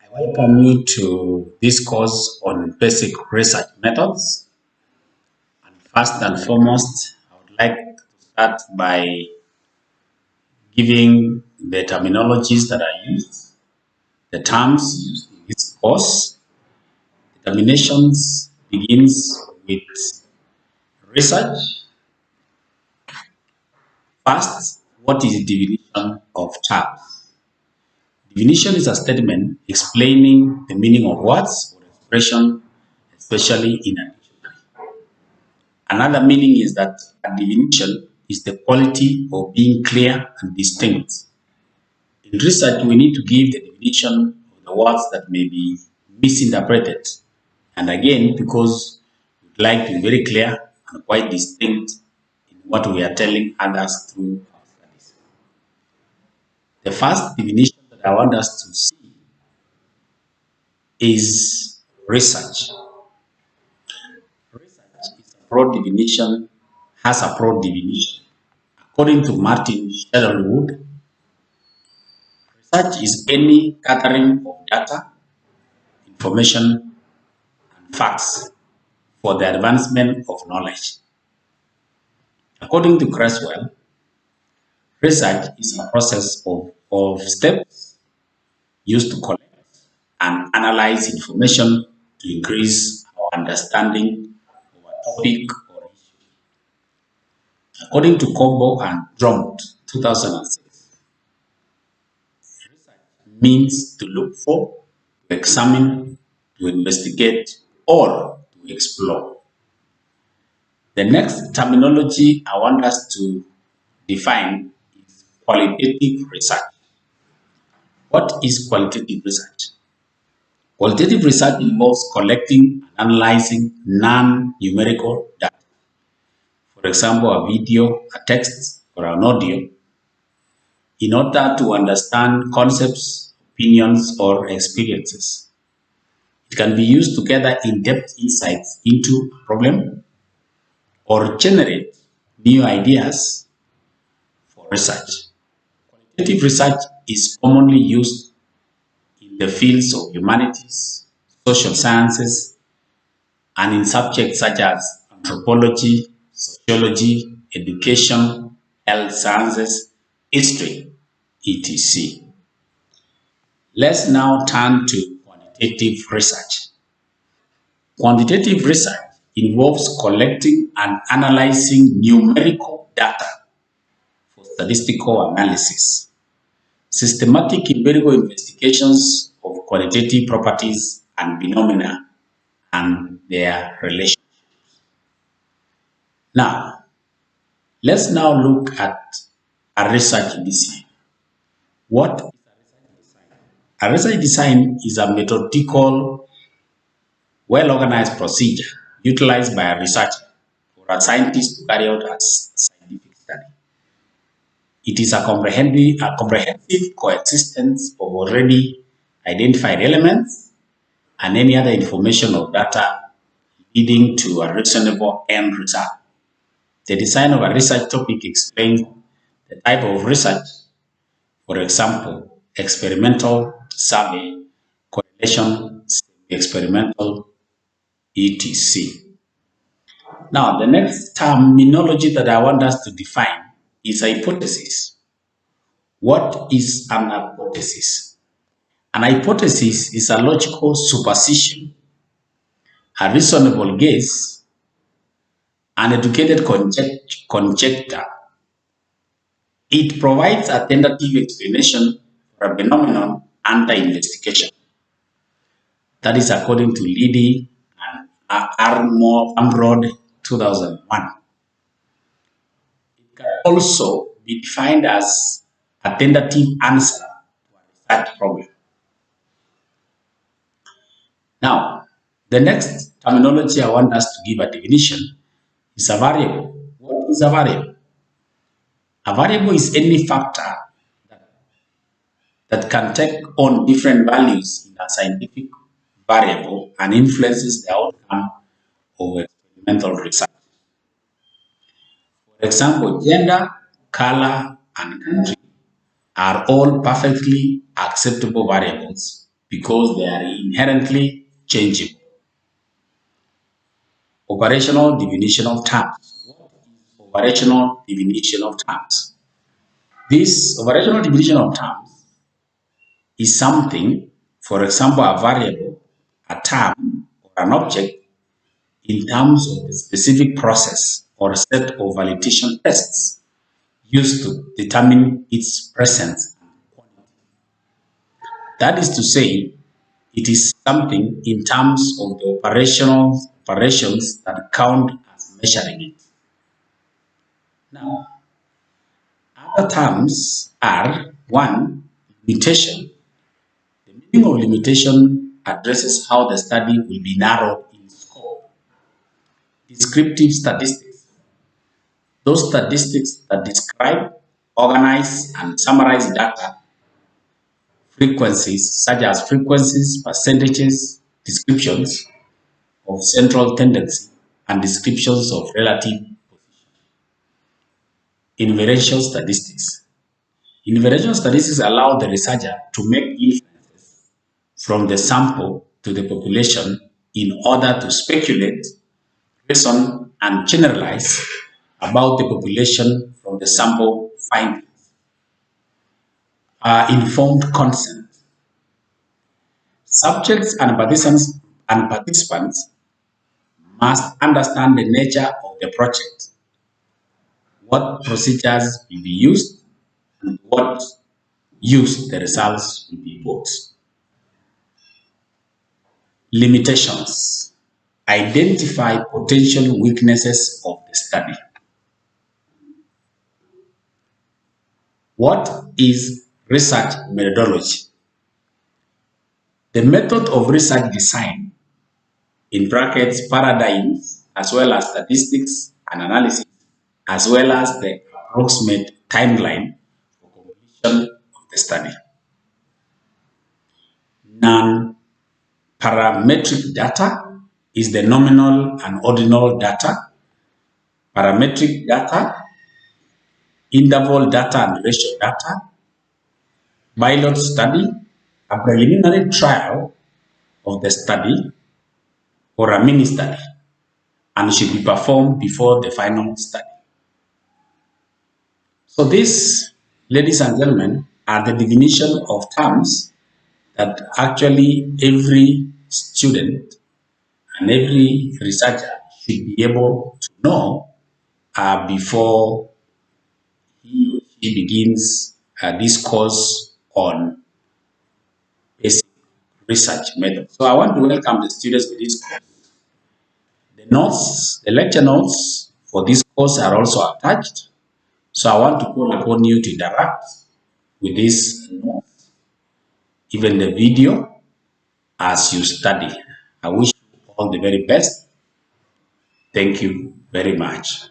I welcome you to this course on basic research methods. And first and foremost, I would like to start by giving the terminologies that are used, the terms used in this course. Determinations begins with research. First, what is the definition of terms? Definition is a statement explaining the meaning of words or expression, especially in a dictionary. Another meaning is that a definition is the quality of being clear and distinct. In research, we need to give the definition of the words that may be misinterpreted. And again, because we'd like to be very clear and quite distinct in what we are telling others through our studies. The first definition that I want us to see is research. Research is a broad definition, has a broad definition. According to Martin Shuttlewood, research is any gathering of data, information, and facts for the advancement of knowledge. According to Creswell, research is a process of steps used to collect and analyze information to increase our understanding of a topic or issue. According to Combo and Drummond, 2006, research means to look for, to examine, to investigate, or to explore. The next terminology I want us to define is qualitative research. What is qualitative research? Qualitative research involves collecting and analyzing non-numerical data. For example, a video, a text, or an audio, in order to understand concepts, opinions, or experiences. It can be used to gather in-depth insights into a problem or generate new ideas for research. Qualitative research is commonly used in the fields of humanities, social sciences, and in subjects such as anthropology, sociology, education, health sciences, history, etc. Let's now turn to quantitative research. Quantitative research involves collecting and analyzing numerical data for statistical analysis, systematic empirical investigations of quantitative properties and phenomena and their relationships. Now, let's now look at a research design. What is a research design? Is a methodical, well-organized procedure utilized by a researcher or a scientist to carry out a scientific study. It is a comprehensive coexistence of already identified elements and any other information or data leading to a reasonable end result. The design of a research topic explains the type of research, for example, experimental, survey, correlation, experimental, etc. Now, the next terminology that I want us to define is a hypothesis. What is an hypothesis? An hypothesis is a logical supposition, a reasonable guess, an educated conjecture. It provides a tentative explanation for a phenomenon under investigation. That is according to Liddy and Armrod 2001. It can also be defined as a tentative answer to a research problem. Now, the next terminology I want us to give a definition is a variable. What is a variable? A variable is any factor that can take on different values in a scientific variable and influences the outcome of experimental research. For example, gender, color, and country are all perfectly acceptable variables because they are inherently changeable. Operational definition of terms. Operational definition of terms. This operational definition of terms is something, for example, a variable, a term, or an object in terms of the specific process or set of validation tests used to determine its presence. That is to say, it is something in terms of the operations that count as measuring it. Now, other terms are: one, limitation. The meaning of limitation addresses how the study will be narrowed in scope. Descriptive statistics. Those statistics that describe, organize, and summarize data, frequencies such as frequencies, percentages, descriptions of central tendency, and descriptions of relative. Inferential statistics. Inferential statistics allow the researcher to make inferences from the sample to the population in order to speculate, reason, and generalize about the population from the sample findings. Informed consent. Subjects and participants must understand the nature of the project, what procedures will be used, and what use the results will be brought. Limitations. Identify potential weaknesses of the study. What is research methodology? The method of research design, in brackets paradigms, as well as statistics and analysis, as well as the approximate timeline for completion of the study. Non-parametric data is the nominal and ordinal data. Parametric data, interval data and ratio data, pilot study, a preliminary trial of the study, or a mini study, and should be performed before the final study. So these, ladies and gentlemen, are the definition of terms that actually every student and every researcher should be able to know before he or she begins this course on basic research method. So I want to welcome the students to this course. The notes, the lecture notes for this course are also attached. So I want to call upon you to interact with this notes, even the video, as you study. I wish you all the very best. Thank you very much.